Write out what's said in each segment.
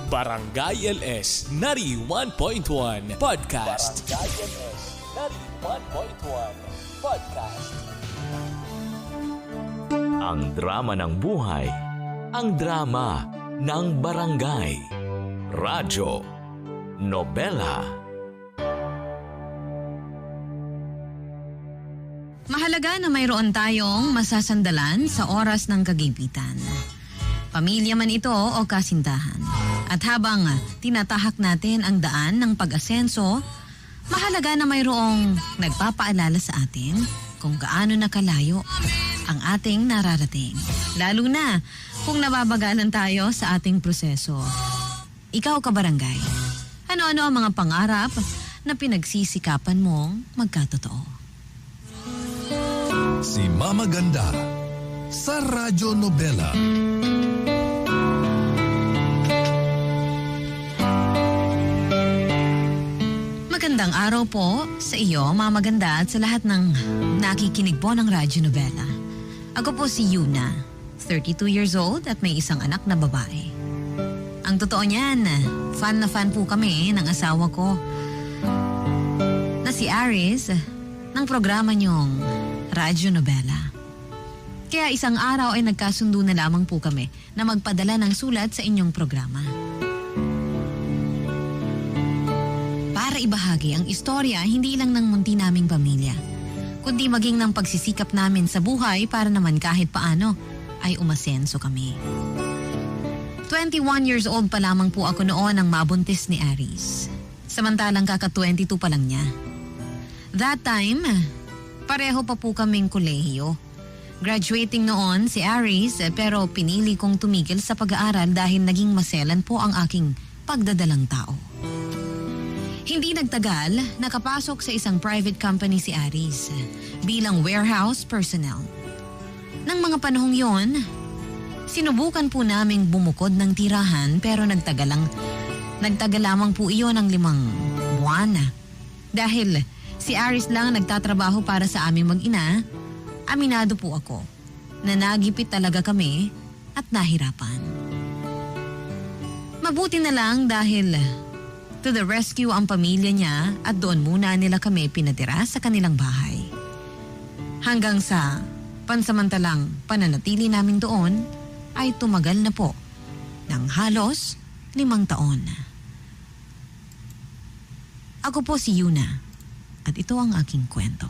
Barangay LS 91.1 Podcast. Barangay LS 91.1 Podcast. Ang drama ng buhay, ang drama ng barangay. Radyo, nobela. Mahalaga na mayroon tayong masasandalan sa oras ng kagipitan. Pamilya man ito o kasintahan. At habang tinatahak natin ang daan ng pag-asenso, mahalaga na mayroong nagpapaalala sa atin kung gaano nakalayo ang ating nararating. Lalo na kung nababagalan tayo sa ating proseso. Ikaw kabarangay, ano-ano ang mga pangarap na pinagsisikapan mong magkatotoo? Si Mama Ganda sa Radyo Nobela. Magandang araw po sa iyo, Mama Ganda, at sa lahat ng nakikinig po ng Radyo Nobela. Ako po si Yuna, 32 years old at may isang anak na babae. Ang totoo niyan, fan na fan po kami ng asawa ko na si Aris ng programa niyong Radyo Nobela. Kaya isang araw ay nagkasundo na lamang po kami na magpadala ng sulat sa inyong programa. Para ibahagi ang istorya hindi lang ng munti naming pamilya, kundi maging ng pagsisikap namin sa buhay para naman kahit paano ay umasenso kami. 21 years old pa lamang po ako noon nang mabuntis ni Aris. Samantalang kaka-22 pa lang niya. That time, pareho pa po kaming kolehiyo. Graduating noon si Aris pero pinili kong tumigil sa pag-aaral dahil naging maselan po ang aking pagdadalang tao. Hindi nagtagal, nakapasok sa isang private company si Aris bilang warehouse personnel. Nang mga panahong yon, sinubukan po naming bumukod ng tirahan pero nagtagal lamang po iyon ng 5 buwan. Dahil si Aris lang nagtatrabaho para sa aming mag-ina, aminado po ako na nagipit talaga kami at nahirapan. Mabuti na lang dahil to the rescue ang pamilya niya at doon muna nila kami pinatira sa kanilang bahay. Hanggang sa pansamantalang pananatili namin doon ay tumagal na po ng halos 5 taon. Ako po si Yuna. At ito ang aking kwento.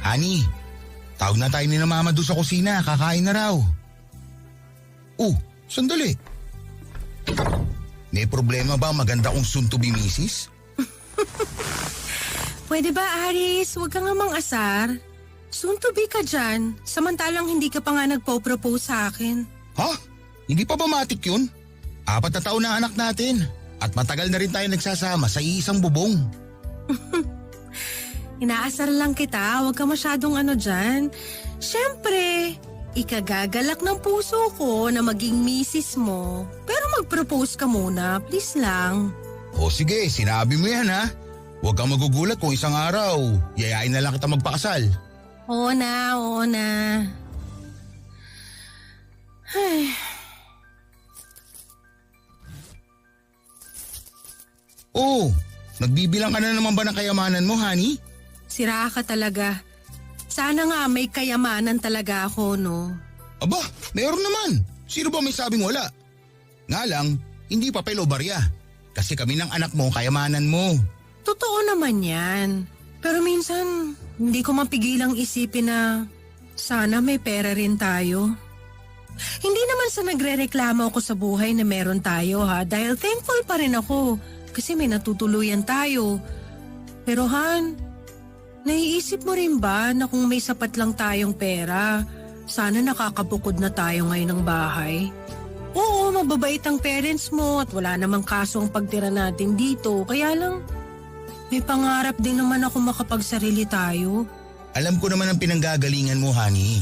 Honey, tawag na tayo ni na mama doon sa kusina. Kakain na raw. Oh, sandali. May problema ba maganda kong soon-to-be misis? Pwede ba, Aris? Huwag ka nga mang-asar. Soon to be ka dyan, samantalang hindi ka pa nga nagpo-propose sa akin. Ha? Hindi pa ba matik yun? 4 na taon na anak natin. At matagal na rin tayo nagsasama sa iisang bubong. Inaasar lang kita, huwag ka masyadong dyan. Siyempre, ikagagalak ng puso ko na maging misis mo. Pero mag-propose ka muna, please lang. O sige, sinabi mo yan ha. Huwag kang magugulat kung isang araw, yayain na lang kita magpakasal. Oo na. Ay. Oh, nagbibilang ka na naman ba ng kayamanan mo, honey? Sira ka talaga. Sana nga may kayamanan talaga ako, no? Aba, meron naman. Sino ba may sabing wala? Nga lang, hindi papel o barya. Kasi kami ng anak mo, kayamanan mo. Totoo naman yan. Pero minsan, hindi ko mapigilang isipin na sana may pera rin tayo. Hindi naman sa nagre-reklamo ako sa buhay na meron tayo dahil thankful pa rin ako kasi may natutuluyan tayo. Pero Han, naiisip mo rin ba na kung may sapat lang tayong pera, sana nakakabukod na tayo ngayon ng bahay? Oo, mababait ang parents mo at wala namang kaso ang pagtira natin dito. Kaya lang, may pangarap din naman ako makapagsarili tayo. Alam ko naman ang pinanggagalingan mo, honey.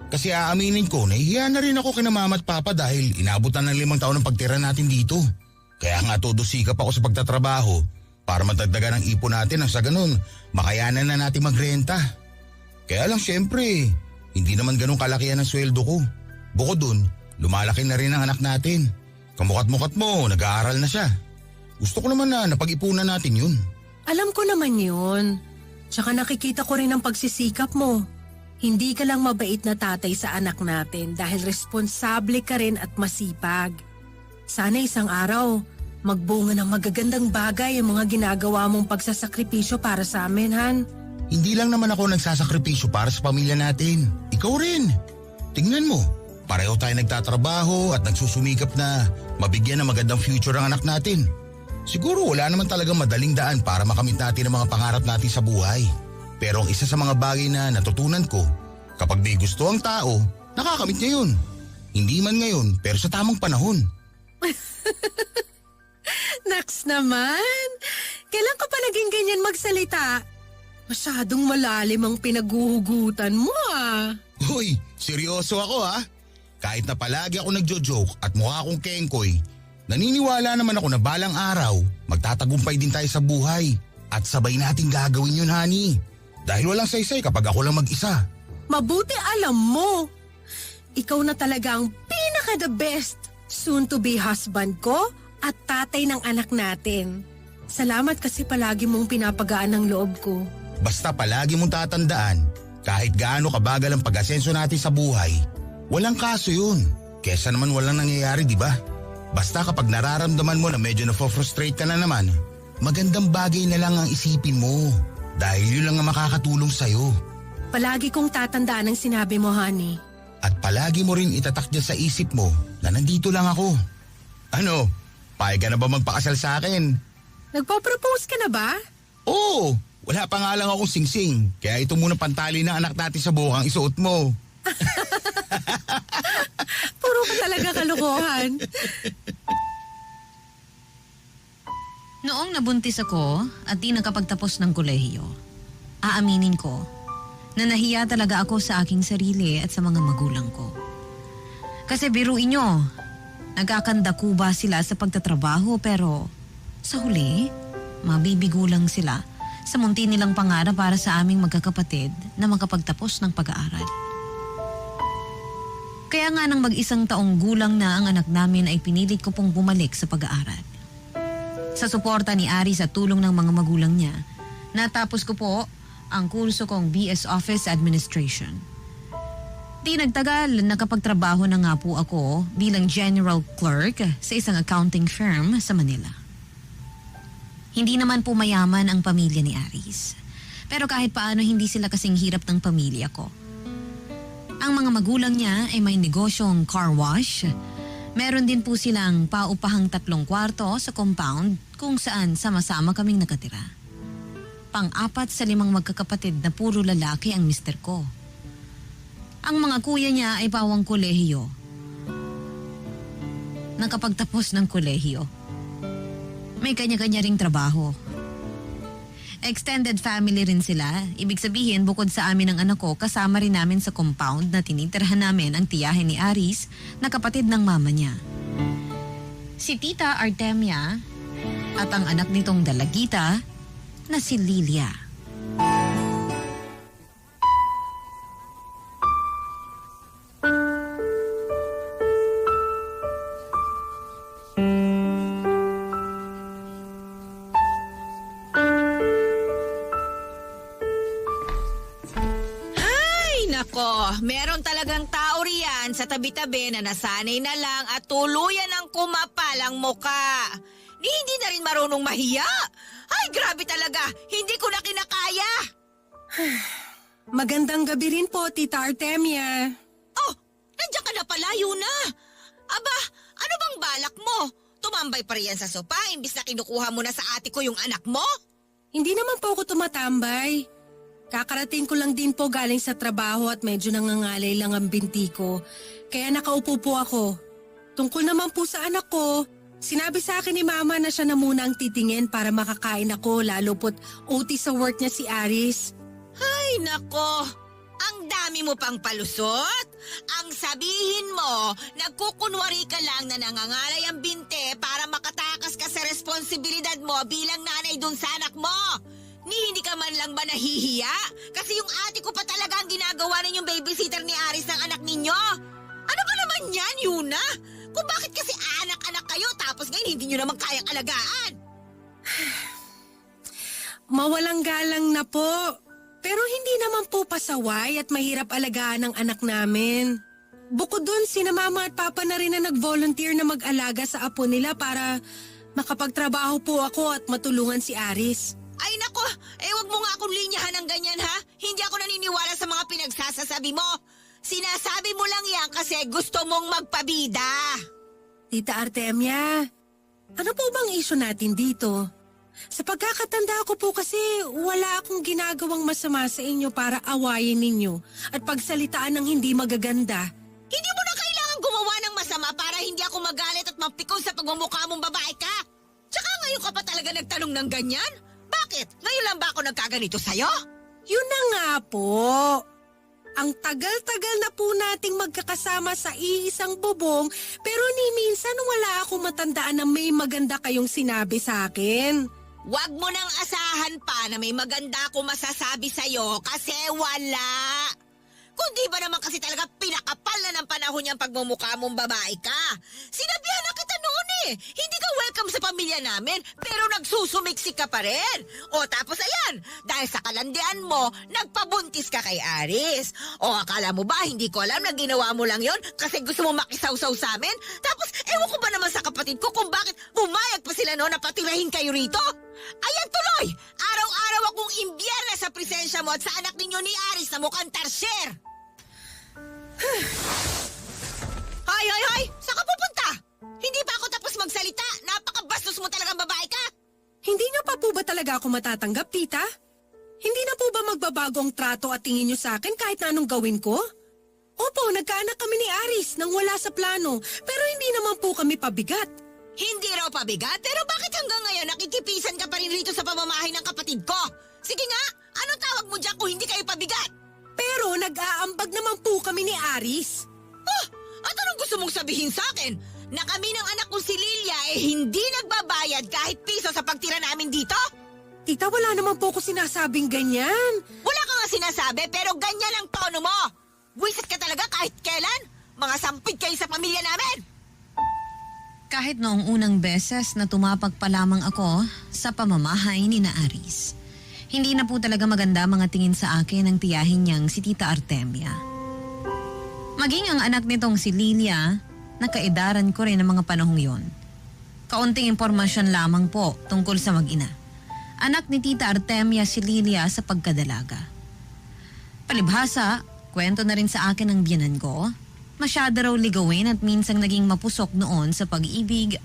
Kasi aaminin ko, nahihiya na rin ako kina mama at papa dahil inabutan ng 5 taon ang pagtira natin dito. Kaya nga todo sikap ako sa pagtatrabaho para matagdagan ang ipon natin nang sa ganun makayanan na natin magrenta. Kaya lang syempre, hindi naman ganun kalakihan ang sweldo ko. Bukod dun, lumalaki na rin ang anak natin. Kamukat-mukat mo, nag-aaral na siya. Gusto ko naman na napag-ipunan natin yun. Alam ko naman yun. Tsaka nakikita ko rin ang pagsisikap mo. Hindi ka lang mabait na tatay sa anak natin dahil responsable ka rin at masipag. Sana isang araw, magbunga ng magagandang bagay ang mga ginagawa mong pagsasakripisyo para sa amin, Han. Hindi lang naman ako nagsasakripisyo para sa pamilya natin. Ikaw rin. Tingnan mo, pareho tayo nagtatrabaho at nagsusumikap na mabigyan ng magandang future ang anak natin. Siguro wala naman talagang madaling daan para makamit natin ang mga pangarap natin sa buhay. Pero ang isa sa mga bagay na natutunan ko, kapag may gusto ang tao, nakakamit niya yun. Hindi man ngayon, pero sa tamang panahon. Naks naman! Kailan ka pa naging ganyan magsalita? Masyadong malalim ang pinaguhugutan mo ah. Hoy, seryoso ako ha. Kahit na palagi ako nagjo-joke at mukha akong kengkoy, naniniwala naman ako na balang araw, magtatagumpay din tayo sa buhay. At sabay nating gagawin yun, honey. Dahil walang saysay kapag ako lang mag-isa. Mabuti alam mo. Ikaw na talaga ang pinaka-the best soon-to-be husband ko at tatay ng anak natin. Salamat kasi palagi mong pinapagaan ang loob ko. Basta palagi mong tatandaan, kahit gaano kabagal ang pag-asenso natin sa buhay, walang kaso yun. Kesa naman walang nangyayari, di ba? Basta kapag nararamdaman mo na medyo na-frustrate ka na naman, magandang bagay na lang ang isipin mo. Dahil yun lang ang makakatulong sa'yo. Palagi kong tatandaan ang sinabi mo, honey. At palagi mo rin itatak dyan sa isip mo na nandito lang ako. Ano? Payag ka na ba magpakasal sa akin? Nagpo-propose ka na ba? Oo! Wala pa nga lang akong singsing. Kaya ito muna pantali ng anak natin sa buhok ang isuot mo. Puro ka talaga kalokohan. Noong nabuntis ako at di nakapagtapos ng kolehiyo, aaminin ko na nahiya talaga ako sa aking sarili at sa mga magulang ko. Kasi biruin nyo, nagkakandakuba sila sa pagtatrabaho pero sa huli, mabibigo lang sila sa munti nilang pangarap para sa aming magkakapatid na makapagtapos ng pag-aaral. Kaya nga nang mag-isang taong gulang na ang anak namin ay pinilit ko pong bumalik sa pag-aaral. Sa suporta ni Aris at tulong ng mga magulang niya, natapos ko po ang kurso kong BS Office Administration. Di nagtagal, nakapagtrabaho na nga po ako bilang general clerk sa isang accounting firm sa Manila. Hindi naman po mayaman ang pamilya ni Aris. Pero kahit paano hindi sila kasing hirap ng pamilya ko. Ang mga magulang niya ay may negosyong car wash. Meron din po silang paupahang 3 kwarto sa compound kung saan sama-sama kaming nakatira. Pang-4 sa 5 magkakapatid na puro lalaki ang mister ko. Ang mga kuya niya ay pawang kolehiyo. Nakapagtapos ng kolehiyo. May kanya-kanya ring trabaho. Extended family rin sila. Ibig sabihin, bukod sa amin ng anak ko, kasama rin namin sa compound na tinitirhan namin ang tiyahin ni Aris na kapatid ng mama niya. Si Tita Artemia at ang anak nitong dalagita na si Lilia. Meron talagang tao riyan sa tabi-tabi na nasanay na lang at tuluyan ng kumapalang muka. Hindi na rin marunong mahiya. Ay, grabe talaga. Hindi ko na kinakaya. Magandang gabi rin po, Tita Artemia. Oh, nandiyan ka na palayo na. Aba, ano bang balak mo? Tumambay pa riyan sa sopa imbis na kinukuha mo na sa ate ko yung anak mo? Hindi naman po ako tumatambay. Kakarating ko lang din po galing sa trabaho at medyo nangangalay lang ang binti ko. Kaya nakaupo po ako. Tungkol naman po sa anak ko, sinabi sa akin ni Mama na siya na muna ang titingin para makakain ako lalo po't OT sa work niya si Aris. Ay, nako. Ang dami mo pang palusot. Ang sabihin mo, nagkukunwari ka lang na nangangalay ang binte para makatakas ka responsibilidad mo bilang nanay dun sa anak mo. Hindi ka man lang ba nahihiya? Kasi yung ate ko pa talaga ang ginagawa ninyong babysitter ni Aris ng anak ninyo. Ano ba naman yan, Yuna? Kung bakit kasi anak-anak kayo tapos ngayon hindi nyo naman kayang alagaan? Mawalang galang na po. Pero hindi naman po pasaway at mahirap alagaan ng anak namin. Bukod dun, sina mama at papa na rin na nag-volunteer na mag-alaga sa apo nila para makapagtrabaho po ako at matulungan si Aris. Ay nako, wag mo nga akong linyahan ng ganyan ha. Hindi ako naniniwala sa mga pinagsasasabi mo. Sinasabi mo lang yan kasi gusto mong magpabida. Tita Artemia, ano po bang issue natin dito? Sa pagkakatanda ko po kasi wala akong ginagawang masama sa inyo para awayin ninyo at pagsalitaan ng hindi magaganda. Hindi mo na kailangan gumawa ng masama para hindi ako magalit at mapikon sa pagmumukha mong babae ka. Tsaka ngayon ka pa talaga nagtanong ng ganyan? Bakit? Ngayon lang ba ako nagkaganito sa'yo? Yun na nga po. Ang tagal-tagal na po nating magkakasama sa iisang bubong pero ni minsan wala akong matandaan na may maganda kayong sinabi sa akin. Huwag mo nang asahan pa na may maganda akong masasabi sa'yo kasi wala. Kundi ba naman kasi talaga pinakapal na ng panahon niyang pagmumukha mong babae ka. Sinabihan na kita noon eh. Hindi ka welcome sa pamilya namin pero nagsusumiksik ka pa rin. O tapos ayan, dahil sa kalandian mo, nagpabuntis ka kay Aris. O akala mo ba hindi ko alam na ginawa mo lang yon kasi gusto mo makisawsaw sa amin? Tapos ewan ko ba naman sa kapatid ko kung bakit pumayag pa sila noon na patirahin kayo rito? Ayan tuloy! Araw-araw akong imbierna sa presensya mo at sa anak ninyo ni Aris na mukhang tarsier! Hoy! Saan ka pupunta? Hindi pa ako tapos magsalita. Napakabastos mo talagang babae ka. Hindi na pa po ba talaga ako matatanggap, tita? Hindi na po ba magbabago ang trato at tingin niyo sa akin kahit na anong gawin ko? Opo, nagkaanak kami ni Aris nang wala sa plano pero hindi naman po kami pabigat. Hindi raw pabigat, pero bakit hanggang ngayon nakikipisan ka pa rin rito sa pamamahay ng kapatid ko? Sige nga, anong tawag mo dyan kung hindi kayo pabigat? Pero nag-aambag naman po kami ni Aris. Oh, at anong gusto mong sabihin sa akin? Na kami ng anak kong si Lilia hindi nagbabayad kahit piso sa pagtira namin dito? Tita, wala naman po ko sinasabing ganyan. Wala ka nga sinasabi pero ganyan ang tono mo. Buwisit ka talaga kahit kailan. Mga sampid kayo sa pamilya namin. Kahit noong unang beses na tumapag pa lamang ako sa pamamahay ni na Aris, hindi na po talaga maganda mga tingin sa akin ng tiyahin niyang si Tita Artemia. Maging ang anak nitong si Lilia, nakaedaran ko rin ng mga panahong yon. Kaunting impormasyon lamang po tungkol sa mag-ina. Anak ni Tita Artemia si Lilia sa pagkadalaga. Palibhasa, kwento na rin sa akin ng biyanan ko, masyado raw ligawin at minsang naging mapusok noon sa pag-ibig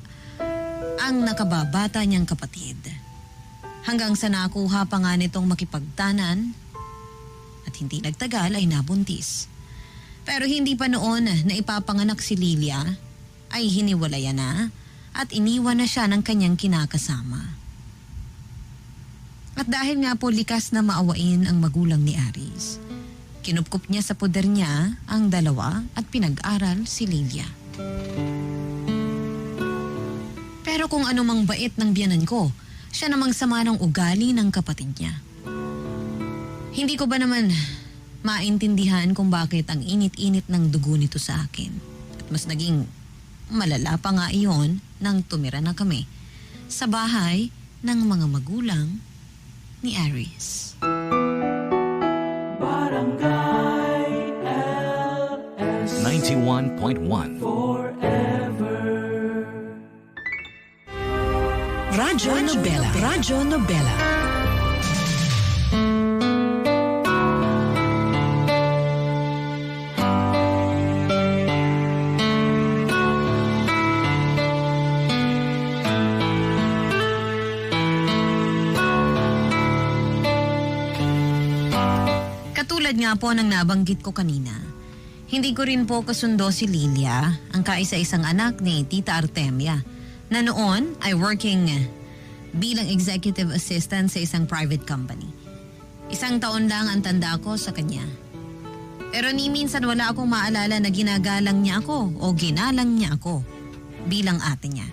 ang nakababata niyang kapatid. Hanggang sa nakuha pa nga nitong makipagtanan at hindi nagtagal ay nabuntis. Pero hindi pa noon na ipapanganak si Lilia ay hiniwalayan na at iniwan na siya ng kanyang kinakasama. At dahil nga po likas na maawain ang magulang ni Aris, kinupkup niya sa poder niya ang dalawa at pinag-aral si Lilia. Pero kung ano mang bait ng biyanan ko, siya namang sama ng ugali ng kapatid niya. Hindi ko ba naman maintindihan kung bakit ang init-init ng dugo nito sa akin. At mas naging malala pa nga iyon nang tumira na kami sa bahay ng mga magulang ni Aris. Barangay LS 91.1 Radyo Nobela. Radyo Nobela. Katulad nga po ng nabanggit ko kanina, hindi ko rin po kasundo si Lilia, ang kaisa-isang anak ni Tita Artemia, na noon ay working bilang executive assistant sa isang private company. 1 taon lang ang tanda ko sa kanya. Pero ni minsan wala akong maalala na ginagalang niya ako o ginalang niya ako bilang ate niya.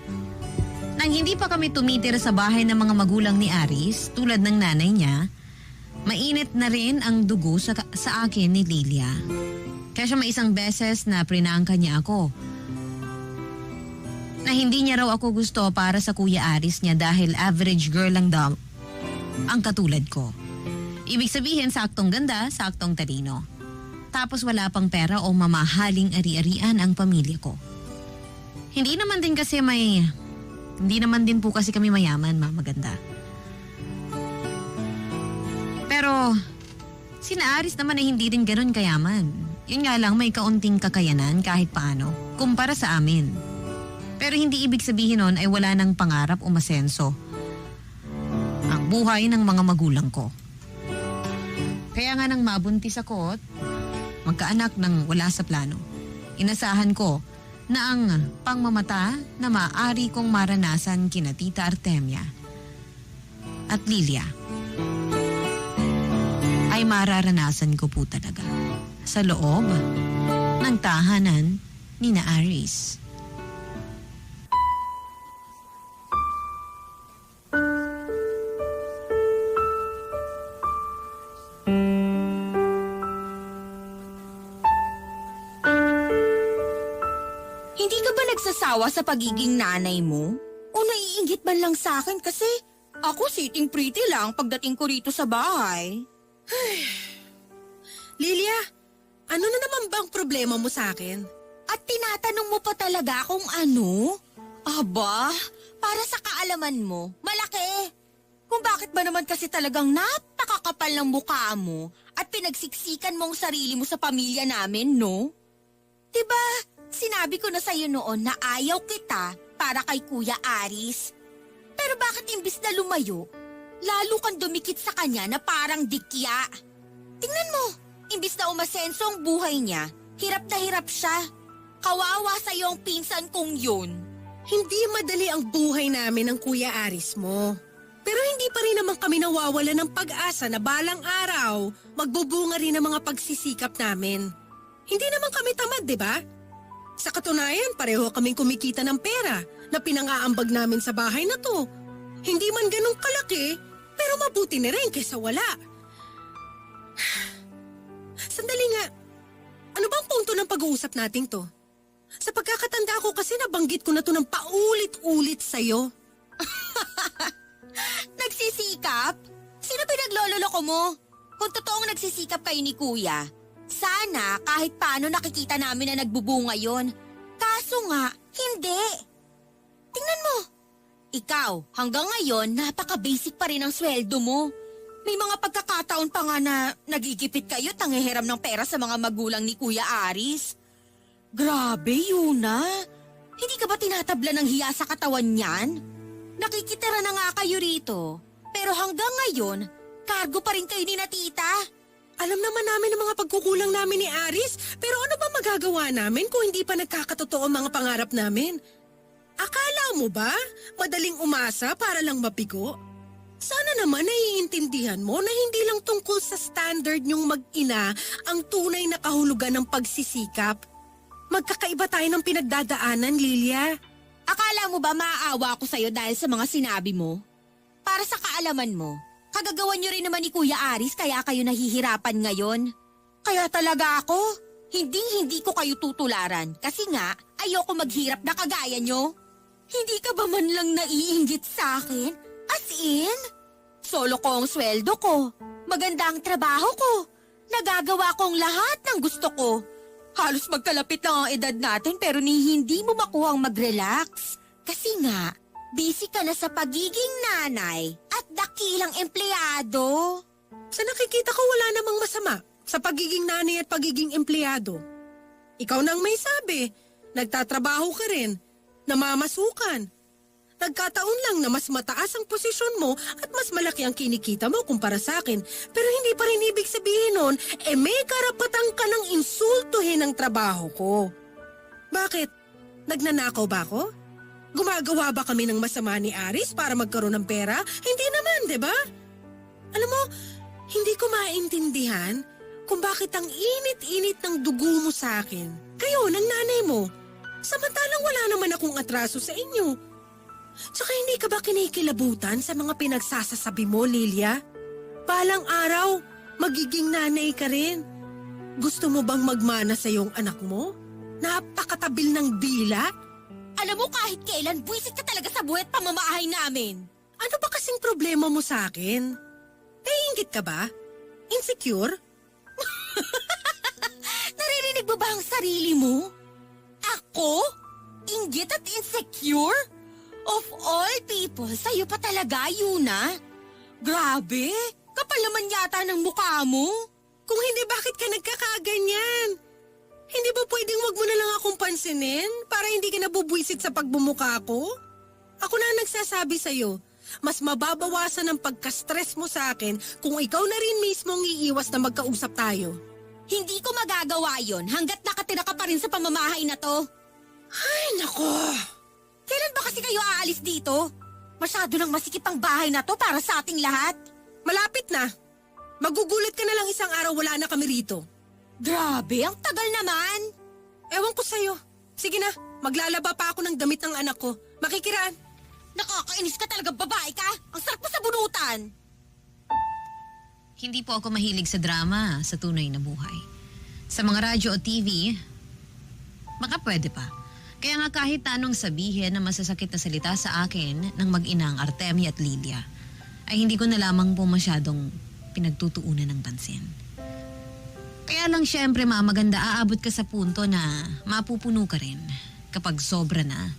Nang hindi pa kami tumitira sa bahay ng mga magulang ni Aris, tulad ng nanay niya, mainit na rin ang dugo sa akin ni Lilia. Kaya siya may isang beses na prinangka niya ako. Na hindi niya raw ako gusto para sa Kuya Aris niya dahil average girl lang daw ang katulad ko. Ibig sabihin, saktong ganda, saktong talino. Tapos wala pang pera o mamahaling ari-arian ang pamilya ko. Hindi naman din po kasi kami mayaman, maganda. Pero sina Aris naman ay hindi rin ganun kayaman. Yun nga lang, may kaunting kakayanan kahit paano, kumpara sa amin. Pero hindi ibig sabihin nun ay wala nang pangarap o masenso ang buhay ng mga magulang ko. Kaya nga nang mabuntis ako at magkaanak ng wala sa plano, inasahan ko na ang pangmamata na maaari kong maranasan kina Tita Artemia at Lilia ay mararanasan ko po talaga sa loob ng tahanan ni na Aris. Hindi ka ba nagsasawa sa pagiging nanay mo? O naiinggit man lang sa akin kasi ako sitting pretty lang pagdating ko rito sa bahay. Lilia, ano na naman bang problema mo sa akin? At tinatanong mo pa talaga kung ano? Aba, para sa kaalaman mo, malaki. Kung bakit ba naman kasi talagang napakakapal ng mukha mo at pinagsiksikan mo ang sarili mo sa pamilya namin, no? Diba, sinabi ko na sa'yo noon na ayaw kita para kay Kuya Aris. Pero bakit imbis na lumayo, lalo kang dumikit sa kanya na parang dikya? Tingnan mo, imbis na umasenso ang buhay niya, hirap na hirap siya. Kawawa sa'yo ang pinsan kong yun. Hindi madali ang buhay namin ng Kuya Aris mo. Pero hindi pa rin naman kami nawawala ng pag-asa na balang araw, magbubunga rin ang mga pagsisikap namin. Hindi naman kami tamad, di ba? Sa katunayan, pareho kaming kumikita ng pera na pinangaambag namin sa bahay na to. Hindi man ganun kalaki, pero mabuti na rin kaysa wala. Sandali nga, ano bang punto ng pag-uusap natin to? Sa pagkakatanda ko kasi nabanggit ko na to ng paulit-ulit sa'yo. Nagsisikap? Sino pinaglololoko mo? Kung totoong nagsisikap kayo ni Kuya, sana kahit paano nakikita namin na nagbubunga yon. Kaso nga, hindi. Tingnan mo. Ikaw, hanggang ngayon, napaka-basic pa rin ang sweldo mo. May mga pagkakataon pa nga na nagigipit kayo tanghihiram ng pera sa mga magulang ni Kuya Aris. Grabe, Yuna. Hindi ka ba tinatabla ng hiya sa katawan niyan? Nakikitira na nga kayo rito. Pero hanggang ngayon, kargo pa rin kayo ni na tita. Alam naman namin ang mga pagkukulang namin ni Aris, pero ano ba magagawa namin kung hindi pa nagkakatotoo ang mga pangarap namin? Akala mo ba madaling umasa para lang mabigo? Sana naman naiintindihan mo na hindi lang tungkol sa standard niyong mag-ina ang tunay na kahulugan ng pagsisikap. Magkakaiba tayo ng pinagdadaanan, Lilia. Akala mo ba maaawa ako sa'yo dahil sa mga sinabi mo? Para sa kaalaman mo, kagagawan niyo rin naman ni Kuya Aris kaya kayo nahihirapan ngayon. Kaya talaga ako, hindi ko kayo tutularan kasi nga ayoko maghirap na kagaya niyo. Hindi ka ba man lang naiinggit sa akin? As in, solo ko ang sweldo ko, maganda ang trabaho ko, nagagawa kong lahat ng gusto ko. Halos magkalapit lang ang edad natin pero hindi mo makuhang mag-relax. Kasi nga, busy ka na sa pagiging nanay at dakilang empleyado. Sa nakikita ko wala namang masama sa pagiging nanay at pagiging empleyado. Ikaw nang may sabi, nagtatrabaho ka rin, namamasukan. Nagkataon lang na mas mataas ang posisyon mo at mas malaki ang kinikita mo kumpara sa akin. Pero hindi pa rin ibig sabihin nun, may karapatan ka ng insultuhin ang trabaho ko. Bakit? Nagnanakaw ba ako? Gumagawa ba kami ng masama ni Aris para magkaroon ng pera? Hindi naman, di ba? Alam mo, hindi ko maintindihan kung bakit ang init-init ng dugo mo sa akin. Kayo, ng nanay mo. Samantalang wala naman akong atraso sa inyo. Tsaka hindi ka ba kinikilabutan sa mga pinagsasasabi mo, Lilia? Balang araw, magiging nanay ka rin. Gusto mo bang magmana sa iyong anak mo? Napakatabil ng dila? Alam mo, kahit kailan, buwisit ka talaga sa buhay at pamamahay namin. Ano ba kasing problema mo sa akin? Naiingit ka ba? Insecure? Naririnig mo ba ang sarili mo? Ako? Inggit at insecure? Of all people, sa'yo pa talaga, Yuna? Grabe, kapal naman yata ng mukha mo. Kung hindi, bakit ka nagkakaganyan? Hindi ba pwedeng wag mo na lang akong pansinin para hindi ka nabubwisit sa pagbumuka ko? Ako na ang nagsasabi sa'yo, mas mababawasan ang pagka-stress mo sa akin kung ikaw na rin mismo ang iiwas na magkausap tayo. Hindi ko magagawa yon hanggat nakatira ka pa rin sa pamamahay na to. Ay, nako! Kailan ba kasi kayo aalis dito? Masyado nang masikip ang bahay na to para sa ating lahat. Malapit na. Magugulat ka na lang isang araw wala na kami rito. Grabe, ang tagal naman. Ewan ko sa'yo. Sige na, maglalaba pa ako ng damit ng anak ko. Makikiraan. Nakakainis ka talaga, babae ka. Ang sarap mo sa bunutan. Hindi po ako mahilig sa drama sa tunay na buhay. Sa mga radyo o TV, baka pwede pa. Kaya nga kahit anong sabihin na masasakit na salita sa akin ng mag-inang Artemia at Lilia, ay hindi ko na lamang po masyadong pinagtutuunan ng pansin. Kaya lang syempre maganda aabot ka sa punto na mapupuno ka rin kapag sobra na.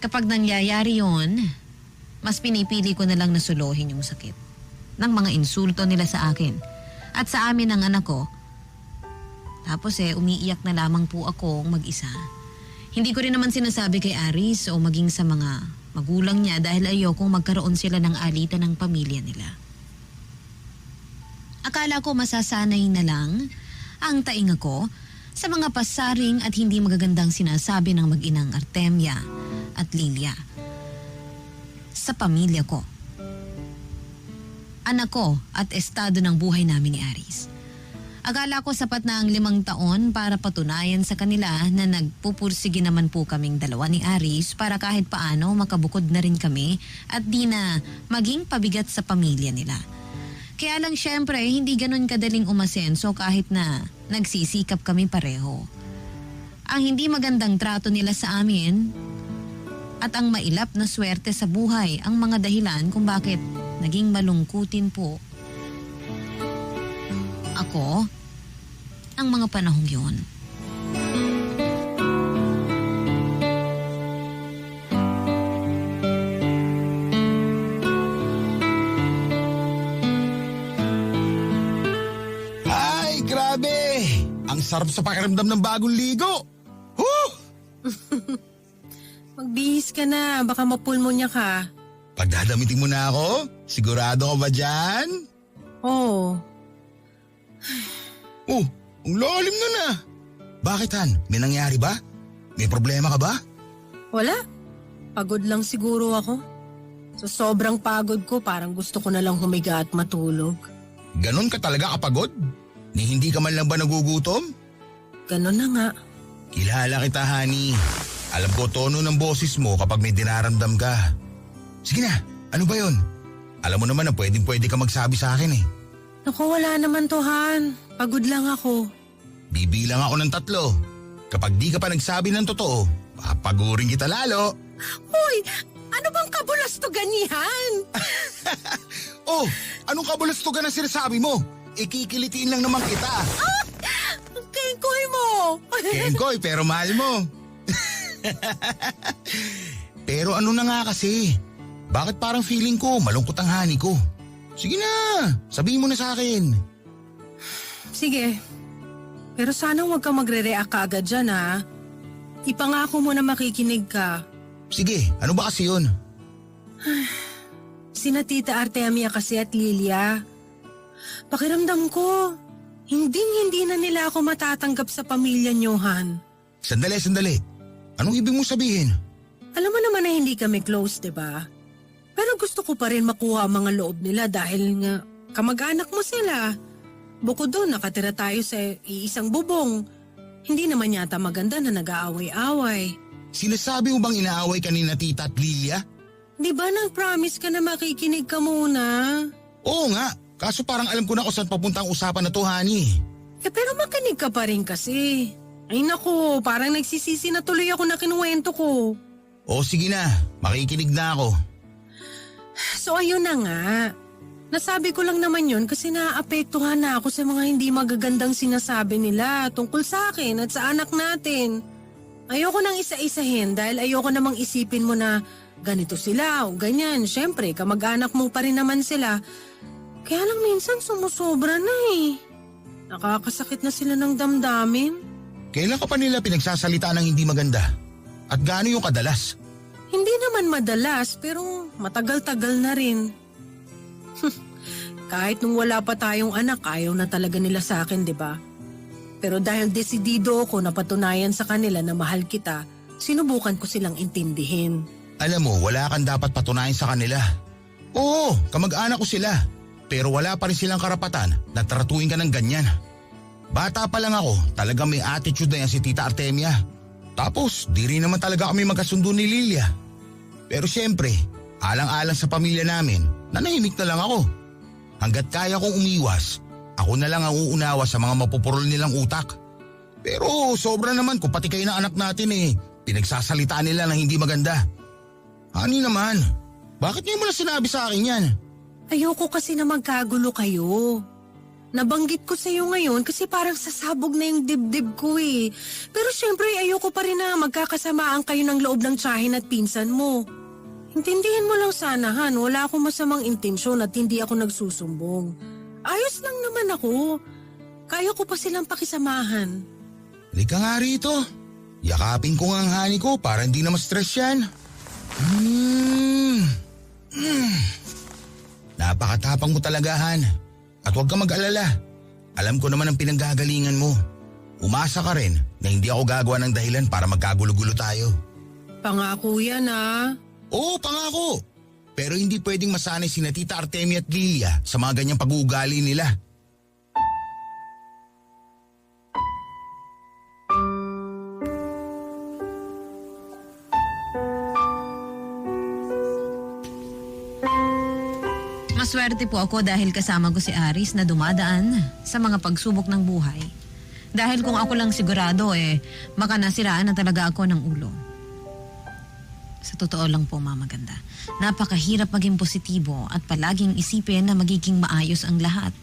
Kapag nangyayari yon, mas pinipili ko na lang na suluhin yung sakit ng mga insulto nila sa akin at sa amin ng anak ko. Tapos umiiyak na lamang po akong mag-isa. Hindi ko rin naman sinasabi kay Aris o maging sa mga magulang niya dahil ayokong magkaroon sila ng alitan ng pamilya nila. Akala ko masasanay na lang ang tainga ko sa mga pasaring at hindi magagandang sinasabi ng mag-inang Artemia at Lilia sa pamilya ko, anak ko at estado ng buhay namin ni Aris. Akala ko sapat na ang 5 taon para patunayan sa kanila na nagpupursige naman po kaming dalawa ni Aris para kahit paano makabukod na rin kami at di na maging pabigat sa pamilya nila. Kaya lang syempre, hindi ganun kadaling umasenso kahit na nagsisikap kami pareho. Ang hindi magandang trato nila sa amin at ang mailap na swerte sa buhay ang mga dahilan kung bakit naging malungkutin po ako ang mga panahong yun. Grabe! Ang sarap sa pakiramdam ng bagong ligo! Huh! Magbihis ka na, baka mapulmonya ka. Pagdadamitin mo na ako? Sigurado ka ba dyan? Oo. Oh, ang lalim na na. Bakit Han? May nangyari ba? May problema ka ba? Wala. Pagod lang siguro ako. Sa sobrang pagod ko, parang gusto ko na lang humiga at matulog. Ganon ka talaga kapagod? Ni hindi ka man lang ba nagugutom? Ganon na nga. Kilala kita, honey. Alam ko tono ng boses mo kapag may dinaramdam ka. Sige na, ano ba yon? Alam mo naman na pwede ka magsabi sa akin eh. Naku, wala naman to, Han. Pagod lang ako. Bibilang ako ng 3. Kapag di ka pa nagsabi ng totoo, papagurin kita lalo. Hoy, ano bang kabulastugan ni Han? Oh, anong kabulastugan na sinasabi mo? Ikikilitiin lang naman kita. Ah! Kengkoy mo! Kengkoy, pero mahal mo. Pero ano na nga kasi? Bakit parang feeling ko malungkot ang honey ko? Sige na, sabihin mo na sa akin. Sige. Pero sana huwag kang magre-react kaagad dyan, ha? Ipangako mo na makikinig ka. Sige, ano ba kasi yun? Sina Tita Artemia kasi at Lilia. Pakiramdam ko, hindi na nila ako matatanggap sa pamilya niyo, Han. Sandali. Anong ibig mong sabihin? Alam mo naman na hindi kami close, diba? Pero gusto ko pa rin makuha ang mga loob nila dahil nga kamag-anak mo sila. Bukod doon, nakatira tayo sa iisang bubong. Hindi naman yata maganda na nag-aaway-away. Sinasabi mo bang inaaway ka ni na Tita at Lilia? Di ba nag-promise ka na makikinig ka muna? Oo nga, kaso parang alam ko na kung saan papunta ang usapan na to, honey. Pero makinig ka pa rin kasi. Ay naku, parang nagsisisi na tuloy ako na kinuwento ko. O sige na, makikinig na ako. So ayun na nga. Nasabi ko lang naman yun kasi naapektuhan na ako sa mga hindi magagandang sinasabi nila tungkol sa akin at sa anak natin. Ayoko nang isa-isahin dahil ayoko namang isipin mo na ganito sila o ganyan. Siyempre, kamag-anak mo pa rin naman sila. Kaya lang minsan sumusobra na eh. Nakakasakit na sila ng damdamin. Kailan ka pa nila pinagsasalita ng hindi maganda? At gaano yung kadalas? Hindi naman madalas pero matagal-tagal na rin. Kahit nung wala pa tayong anak, ayaw na talaga nila sa akin, di ba? Pero dahil desidido ako na patunayan sa kanila na mahal kita, sinubukan ko silang intindihin. Alam mo, wala kang dapat patunayan sa kanila. Oo, kamag-anak ko sila. Pero wala pa rin silang karapatan na tratuhin ka ng ganyan. Bata pa lang ako, talaga may attitude na yan si Tita Artemia. Tapos, di rin naman talaga kami magkasundo ni Lilia. Pero siyempre, alang-alang sa pamilya namin, nanahimik na lang ako. Hanggat kaya kong umiwas, ako na lang ang uunawa sa mga mapupurol nilang utak. Pero sobra naman kung pati kayo ng anak natin pinagsasalitaan nila ng hindi maganda. Honey naman, bakit niyo mo na sinabi sa akin yan? Ayoko kasi na magkagulo kayo. Nabanggit ko sa iyo ngayon kasi parang sasabog na yung dibdib ko eh. Pero syempre ayoko pa rin na magkakasamaan kayo ng loob ng tiyahin at pinsan mo. Intindihin mo lang sana Han, wala akong masamang intensyon at hindi ako nagsusumbong. Ayos lang naman ako. Kaya ko pa silang pakisamahan. Halika nga rito. Yakapin ko nga ang honey ko para hindi na ma-stress yan. Napakatapang mo talaga, Han. At huwag ka mag-alala. Alam ko naman ang pinanggagalingan mo. Umasa ka rin na hindi ako gagawa ng dahilan para magkagulo-gulo tayo. Pangako yan Oo, pangako. Pero hindi pwedeng masanay sina Tita Artemia at Lilia sa mga ganyang pag-uugali nila. Maswerte po ako dahil kasama ko si Aris na dumadaan sa mga pagsubok ng buhay. Dahil kung ako lang sigurado baka nasiraan na talaga ako ng ulo. Sa totoo lang po, Mama Ganda, napakahirap maging positibo at palaging isipin na magiging maayos ang lahat.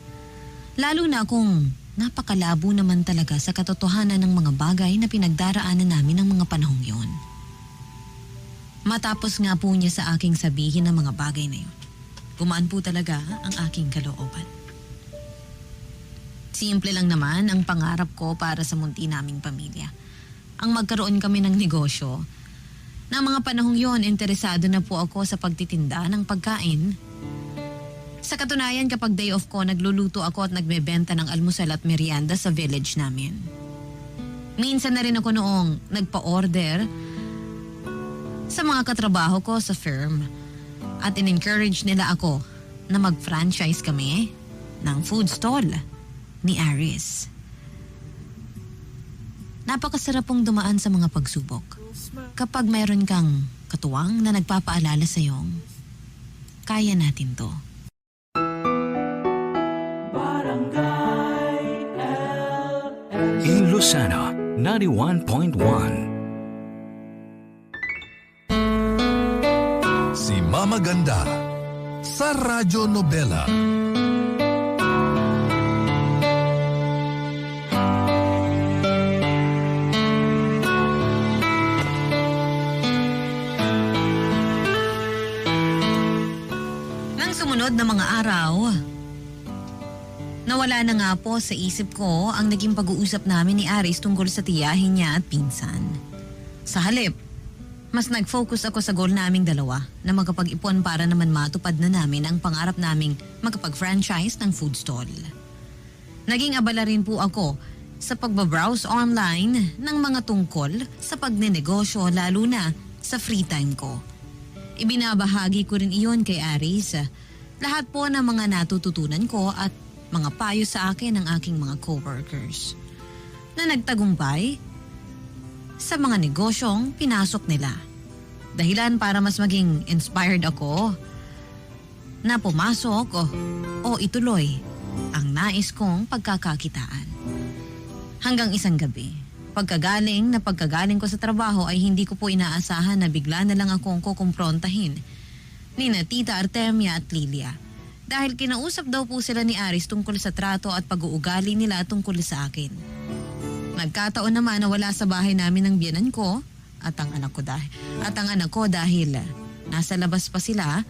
Lalo na kung napakalabo naman talaga sa katotohanan ng mga bagay na pinagdaraanan namin ng mga panahong yon. Matapos nga po niya sa aking sabihin ng mga bagay na yun, gumaan po talaga ang aking kalooban. Simple lang naman ang pangarap ko para sa munti naming pamilya. Ang magkaroon kami ng negosyo. Na mga panahong yon, interesado na po ako sa pagtitinda ng pagkain. Sa katunayan, kapag day off ko, nagluluto ako at nagbebenta ng almusal at merienda sa village namin. Minsan na rin ako noong nagpa-order sa mga katrabaho ko sa firm. At in-encourage nila ako na mag-franchise kami ng food stall ni Aris. Napakasarap pong dumaan sa mga pagsubok. Kapag mayroon kang katuwang na nagpapaalala sa iyong, kaya natin to. Barangay LS. In Lucena, 91.1. Si Mama Ganda sa Radyo Nobela. Sumunod na mga araw, nawala na nga po sa isip ko ang naging pag-uusap namin ni Aris tungkol sa tiyahin niya at pinsan. Sa halip, mas nag-focus ako sa goal naming dalawa na magkapag-ipon para naman matupad na namin ang pangarap naming magkapag-franchise ng food stall. Naging abala rin po ako sa pagbabrowse online ng mga tungkol sa pagnenegosyo lalo na sa free time ko. Ibinabahagi ko rin iyon kay Aris. Lahat po ng mga natututunan ko at mga payo sa akin ng aking mga coworkers. Na nagtagumpay sa mga negosyong pinasok nila. Dahilan para mas maging inspired ako na pumasok o ituloy ang nais kong pagkakakitaan. Hanggang isang gabi, pagkagaling ko sa trabaho ay hindi ko po inaasahan na bigla na lang akong kukumprontahin ni na Tita Artemia at Lilia. Dahil kinausap daw po sila ni Aris tungkol sa trato at pag-uugali nila tungkol sa akin. Nagkataon naman na wala sa bahay namin ang biyenan ko at ang anak ko dahil nasa labas pa sila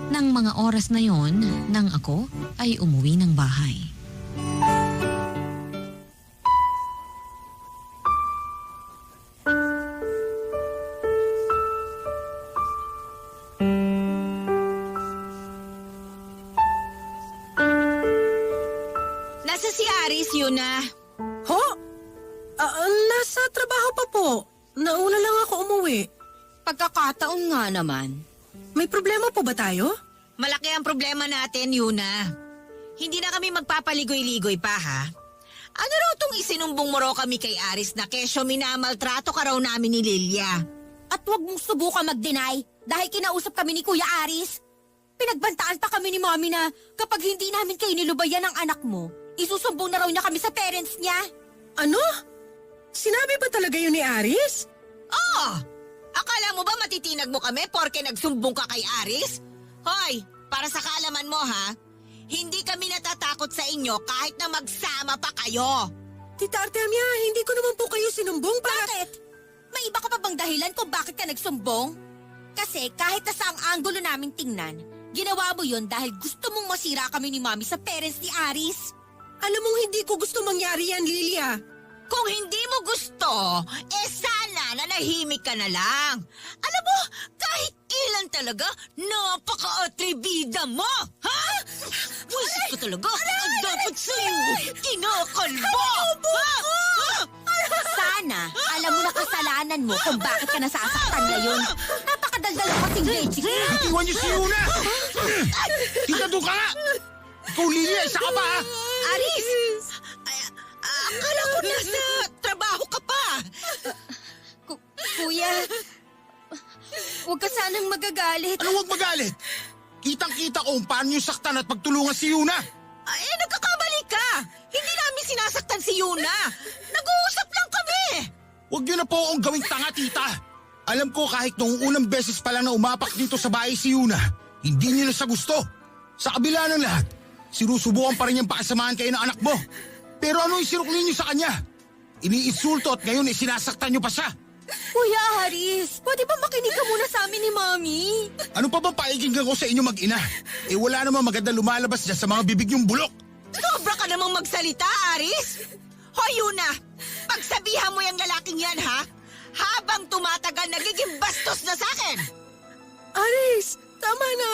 ng mga oras na yon nang ako ay umuwi ng bahay. Nasa si Aris, Yuna. Ho? Nasa trabaho pa po. Nauna lang ako umuwi. Pagkakataon nga naman. May problema po ba tayo? Malaki ang problema natin, Yuna. Hindi na kami magpapaligoy-ligoy pa, ha? Ano raw tong isinumbong mo raw kami kay Aris na kesyo minamaltrato ka raw namin ni Lilia? At huwag mong subukan mag-deny dahil kinausap kami ni Kuya Aris. Pinagbantaan pa kami ni Mami na kapag hindi namin kayo nilubayan ng anak mo, isusumbong na raw niya kami sa parents niya. Ano? Sinabi ba talaga yun ni Aris? Oo! Akala mo ba matitinag mo kami porke nagsumbong ka kay Aris? Hoy, para sa kaalaman mo ha, hindi kami natatakot sa inyo kahit na magsama pa kayo. Tita Artemia, hindi ko naman po kayo sinumbong para... Bakit? May iba ka pa bang dahilan kung bakit ka nagsumbong? Kasi kahit na saang anggulo namin tingnan, ginawa mo yun dahil gusto mong masira kami ni Mami sa parents ni Aris. Alam mong hindi ko gusto mangyari yan, Lilia. Kung hindi mo gusto, sana nanahimik ka na lang. Alam mo, kahit ilan talaga, napaka-atribida mo, ha? Wisit ko talaga, ang dapat sa'yo, kinakalbo! Sana, alam mo na kasalanan mo kung bakit ka nasasaktan ngayon. Napakadaldal mo kasing leche. Iwan niyo si Yuna! Tita, doon ka nga! Ikaw, Lilia, isa ka pa ha? Aris! Akala ko nasa trabaho ka pa. Kuya, huwag ka sanang magagalit. Ano huwag magalit? Kitang-kita ko kung paano yung saktan at pagtulungan si Yuna. Nagkakamali ka. Hindi namin sinasaktan si Yuna. Nag-uusap lang kami. Huwag niyo na po akong gawing tanga, tita. Alam ko kahit noong unang beses pa lang na umapak dito sa bahay si Yuna, hindi niyo na siya gusto. Sa kabila ng lahat, sinusubukan pa rin niyang pakasamahan kayo ng anak mo. Pero ano yung sinukli niyo sa kanya? Iniinsulto at ngayon sinasaktan niyo pa siya. Kuya Aris, pwede ba makinig ka muna sa amin ni Mami? Ano pa bang paikinggan ko sa inyo mag-ina? Wala namang maganda lumalabas dyan sa mga bibig niyong bulok. Sobra ka namang magsalita, Aris. Hoy, Yuna, pagsabihan mo yung lalaking yan, ha? Habang tumatagal, nagiging bastos na sa akin. Aris, tama na.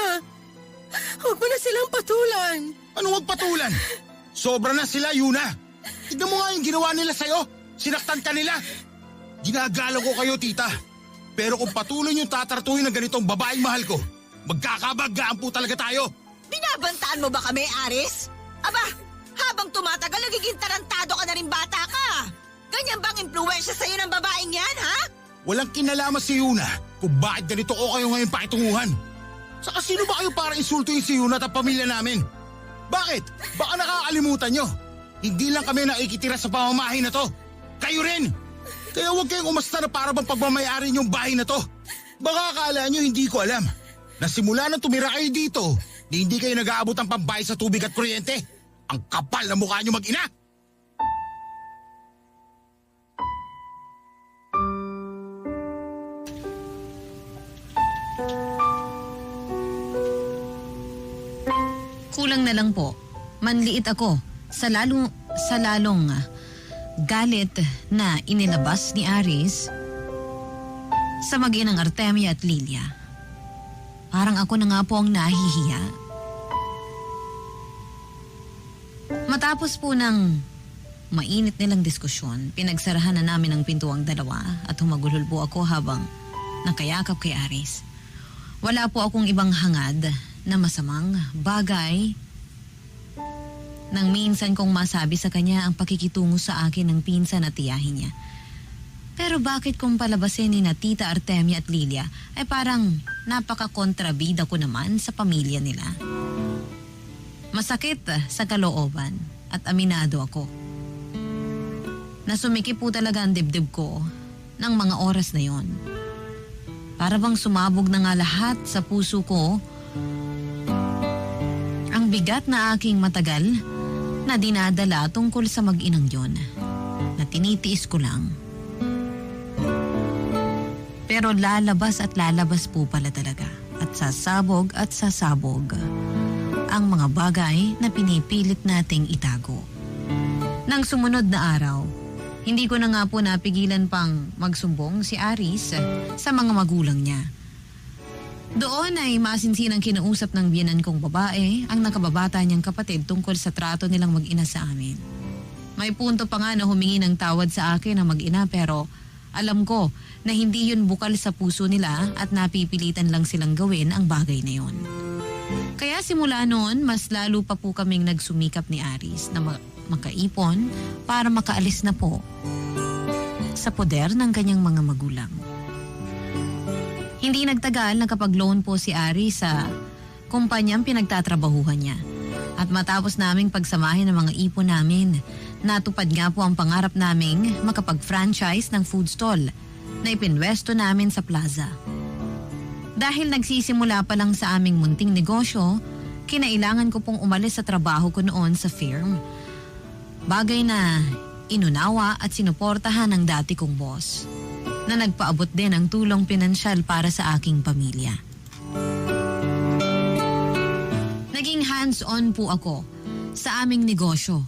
Huwag mo na silang patulan. Ano wag patulan? Sobra na sila, Yuna. Tignan mo nga yung ginawa nila sa'yo. Sinaktan ka nila. Ginagalaw ko kayo, tita. Pero kung patuloy niyong tatartuhin ng ganitong babaeng mahal ko, magkakabaggaan po talaga tayo. Binabantaan mo ba kami, Aris? Aba, habang tumatagal, nagiging tarantado ka na rin bata ka. Ganyan bang impluwensya sa'yo ng babaeng yan, ha? Walang kinalaman si Yuna kung bakit ganito o kayo ngayon pakitunguhan. Saka sino ba kayo para insultuin si Yuna at ang pamilya namin? Bakit? Baka nakakalimutan nyo. Hindi lang kami nakikitira sa pamamahay na to. Kayo rin! Kaya huwag kayong umasta na para bang pagmamayari yung bahay na to. Baka akala nyo hindi ko alam. Na simula nang tumira kayo dito, hindi kayo nag-aabot ng pambayad sa tubig at kuryente. Ang kapal na mukha nyo mag-ina! Kulang na lang po, manliit ako sa lalong galit na inilabas ni Aris sa mag-inang Artemia at Lilia. Parang ako na nga po ang nahihiya. Matapos po ng mainit nilang diskusyon, pinagsarahan na namin ang pintuang dalawa at humagulhol po ako habang nakayakap kay Aris. Wala po akong ibang hangad na masamang bagay nang minsan kong masabi sa kanya ang pakikitungo sa akin ng pinsan at tiyahin niya. Pero bakit kung palabasin ni na Tita Artemia at Lilia ay parang napaka-kontrabida ko naman sa pamilya nila? Masakit sa kalooban at aminado ako. Nasumikip po talaga ang dibdib ko ng mga oras na yon. Para bang sumabog na nga lahat sa puso ko ang bigat na aking matagal na dinadala tungkol sa mag-inang yon na tinitiis ko lang. Pero lalabas at lalabas po pala talaga at sasabog ang mga bagay na pinipilit nating itago. Nang sumunod na araw, hindi ko na nga po napigilan pang magsumbong si Aris sa mga magulang niya. Doon ay masinsinang kinausap ng biyenan kong babae ang nakababata niyang kapatid tungkol sa trato nilang mag-ina sa amin. May punto pa nga na humingi ng tawad sa akin ang mag-ina pero alam ko na hindi yun bukal sa puso nila at napipilitan lang silang gawin ang bagay na yun. Kaya simula noon, mas lalo pa po kaming nagsumikap ni Aris na makaipon para makaalis na po sa poder ng kanyang mga magulang. Hindi nagtagal nakapag-loan po si Aris sa kumpanyang pinagtatrabahuhan niya. At matapos naming pagsamahin ang mga ipon namin, natupad nga po ang pangarap naming makapag-franchise ng food stall na ipinwesto namin sa plaza. Dahil nagsisimula pa lang sa aming munting negosyo, kinailangan ko pong umalis sa trabaho ko noon sa firm. Bagay na inunawa at sinuportahan ng dati kong boss na nagpaabot din ng tulong pinansyal para sa aking pamilya. Naging hands-on po ako sa aming negosyo.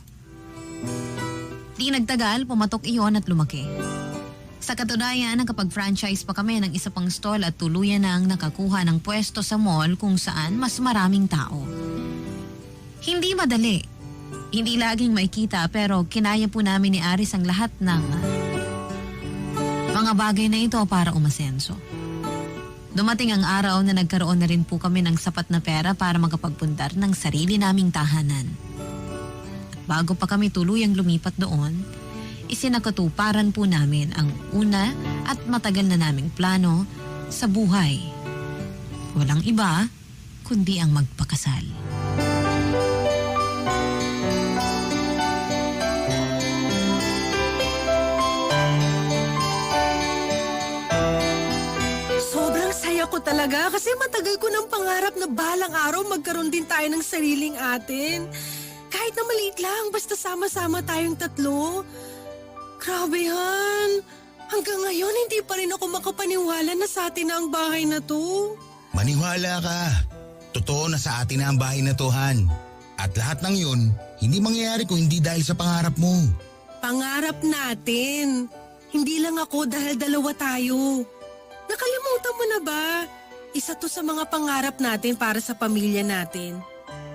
Di nagtagal, pumatok iyon at lumaki. Sa katunayan, nakapag-franchise pa kami ng isa pang stall at tuluyan nang nakakuha ng pwesto sa mall kung saan mas maraming tao. Hindi madali. Hindi laging makikita pero kinaya po namin ni Aris ang lahat ng mga bagay na ito para umasenso. Dumating ang araw na nagkaroon na rin po kami ng sapat na pera para makapagpundar ng sarili naming tahanan. At bago pa kami tuluyang lumipat doon, isinakatuparan po namin ang una at matagal na naming plano sa buhay. Walang iba kundi ang magpakasal. Sobrang saya ko talaga kasi matagal ko ng pangarap na balang araw magkaroon din tayo ng sariling atin. Kahit na maliit lang, basta sama-sama tayong tatlo. Grabe Han, hanggang ngayon hindi pa rin ako makapaniwala na sa atin na ang bahay na to. Maniwala ka. Totoo na sa atin na ang bahay na to, Han. At lahat ng yun, hindi mangyayari kung hindi dahil sa pangarap mo. Pangarap natin. Hindi lang ako dahil dalawa tayo. Nakalimutan mo na ba? Isa to sa mga pangarap natin para sa pamilya natin.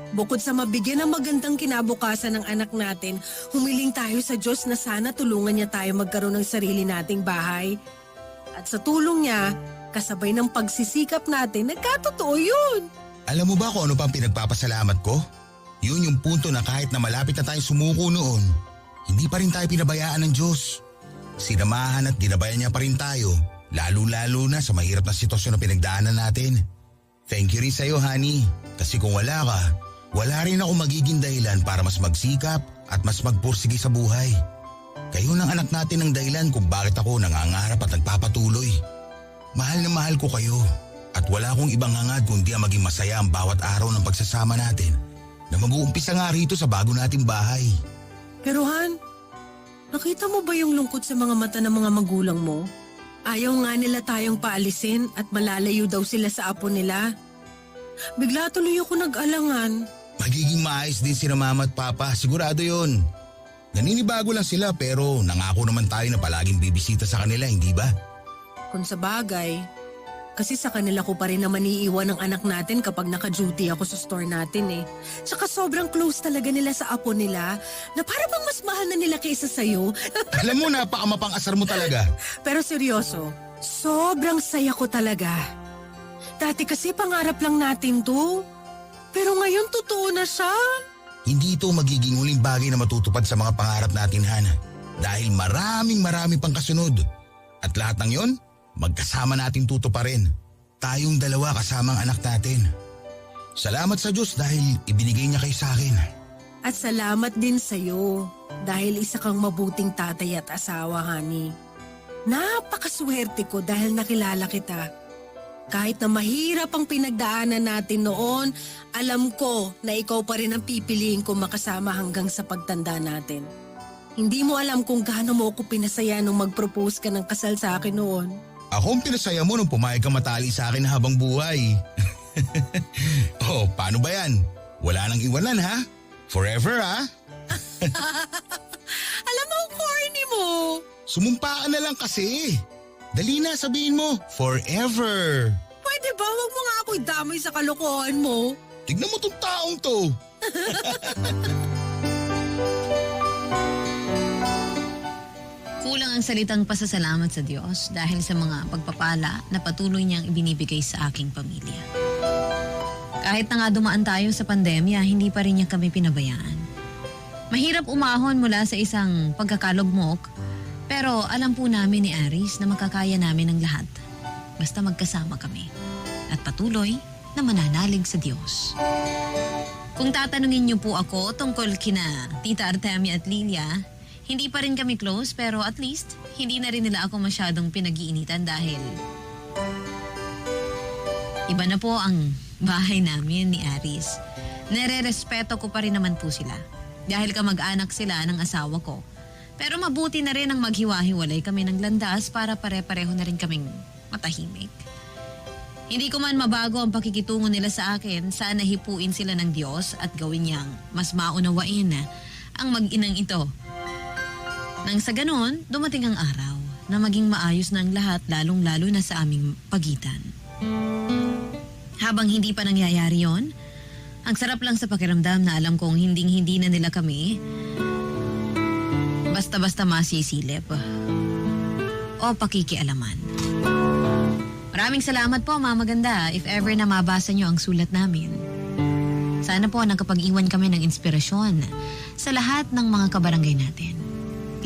Bukod sa mabigyan ng magandang kinabukasan ng anak natin, humiling tayo sa Diyos na sana tulungan niya tayo magkaroon ng sarili nating bahay. At sa tulong niya, kasabay ng pagsisikap natin, nagkatotoo yun. Alam mo ba kung ano pang pinagpapasalamat ko? Yun yung punto na kahit na malapit na tayo sumuko noon, hindi pa rin tayo pinabayaan ng Diyos. Sinamahan at ginabayan niya pa rin tayo, lalo-lalo na sa mahirap na sitwasyon na pinagdaanan natin. Thank you rin sa'yo, honey. Kasi kung wala ka, wala rin ako magiging dahilan para mas magsikap at mas magpursige sa buhay. Kayo ng anak natin ang dahilan kung bakit ako nangangarap at nagpapatuloy. Mahal na mahal ko kayo at wala akong ibang hangad kundi ang maging masaya ang bawat araw ng pagsasama natin na mag-uumpisa nga rito sa bago nating bahay. Pero Han, nakita mo ba yung lungkot sa mga mata ng mga magulang mo? Ayaw nga nila tayong paalisin at malalayo daw sila sa apo nila. Bigla tuloy ako nag-alangan. Magiging maayos din sila mama at papa, sigurado yun. Naninibago lang sila pero nangako naman tayo na palaging bibisita sa kanila, hindi ba? Kung sa bagay, kasi sa kanila ko pa rin naman iiwan ng anak natin kapag naka-duty ako sa store natin eh. Tsaka sobrang close talaga nila sa apo nila na para bang mas mahal na nila kaysa sa'yo. Alam mo, napakamapang-asar mo talaga. Pero seryoso, sobrang saya ko talaga. Dati kasi pangarap lang natin to. Pero ngayon totoo na siya. Hindi ito magiging huling bagay na matutupad sa mga pangarap natin, Hana. Dahil marami pang kasunod. At lahat ng yon, magkasama nating tutuparin. Tayong dalawa kasamang anak natin. Salamat sa Diyos dahil ibinigay niya kayo sa akin. At salamat din sa'yo dahil isa kang mabuting tatay at asawa, honey. Napakaswerte ko dahil nakilala kita. Kahit na mahirap ang pinagdaanan natin noon, alam ko na ikaw pa rin ang pipiliin ko makasama hanggang sa pagtanda natin. Hindi mo alam kung gaano mo ako pinasaya nung mag-propose ka ng kasal sa akin noon. Ako ang pinasaya mo nung pumayag ka matali sa akin habang buhay. Oh, paano ba yan? Wala nang iwanan ha? Forever ha? Alam mo ang corny mo. Sumumpa ka na lang kasi. Dali na, sabihin mo, forever. Pwede ba huwag mo nga ako idamay sa kalokohan mo? Tignan mo tong taong to. Kulang ang salitang pasasalamat sa Diyos dahil sa mga pagpapala na patuloy niyang ibinibigay sa aking pamilya. Kahit na nga dumaan tayo sa pandemya, hindi pa rin niya kami pinabayaan. Mahirap umahon mula sa isang pagkakalugmok, pero alam po namin ni Aris na makakaya namin ang lahat. Basta magkasama kami at patuloy na mananalig sa Diyos. Kung tatanungin niyo po ako tungkol kina Tita Artemia at Lilia, hindi pa rin kami close pero at least hindi na rin nila ako masyadong pinag-iinitan dahil iba na po ang bahay namin ni Aris. Nere-respeto ko pa rin naman po sila dahil kamag-anak sila ng asawa ko. Pero mabuti na rin ang maghiwa-hiwalay kami ng landas para pare-pareho na rin kaming matahimik. Hindi ko man mabago ang pakikitungo nila sa akin, sana hipuin sila ng Diyos at gawin niyang mas maunawain ang mag-inang ito. Nang sa ganon, dumating ang araw na maging maayos na ang lahat lalong-lalo na sa aming pagitan. Habang hindi pa nangyayari yon, ang sarap lang sa pakiramdam na alam kong hinding-hindi na nila kami basta-basta masisilip o pakikialaman. Maraming salamat po, Mama Ganda, if ever na mabasa niyo ang sulat namin. Sana po nakapag-iwan kami ng inspirasyon sa lahat ng mga kabarangay natin.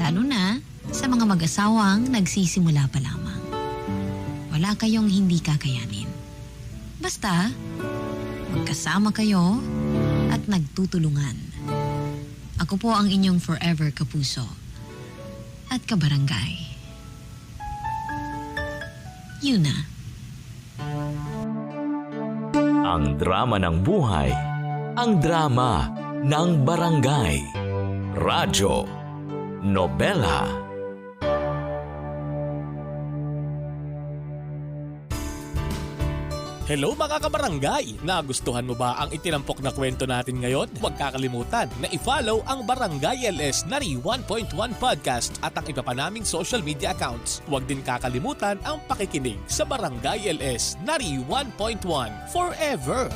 Lalo na sa mga mag-asawang nagsisimula pa lamang. Wala kayong hindi kakayanin. Basta, magkasama kayo at nagtutulungan. Ako po ang inyong forever kapuso at kabarangay. Yuna. Ang drama ng buhay, ang drama ng barangay. Radyo Nobela. Hello mga kabarangay! Nagustuhan mo ba ang itinampok na kwento natin ngayon? Huwag kakalimutan na i-follow ang Barangay LS Nari 1.1 Podcast at ang iba pa naming social media accounts. Huwag din kakalimutan ang pakikinig sa Barangay LS Nari 1.1 Forever!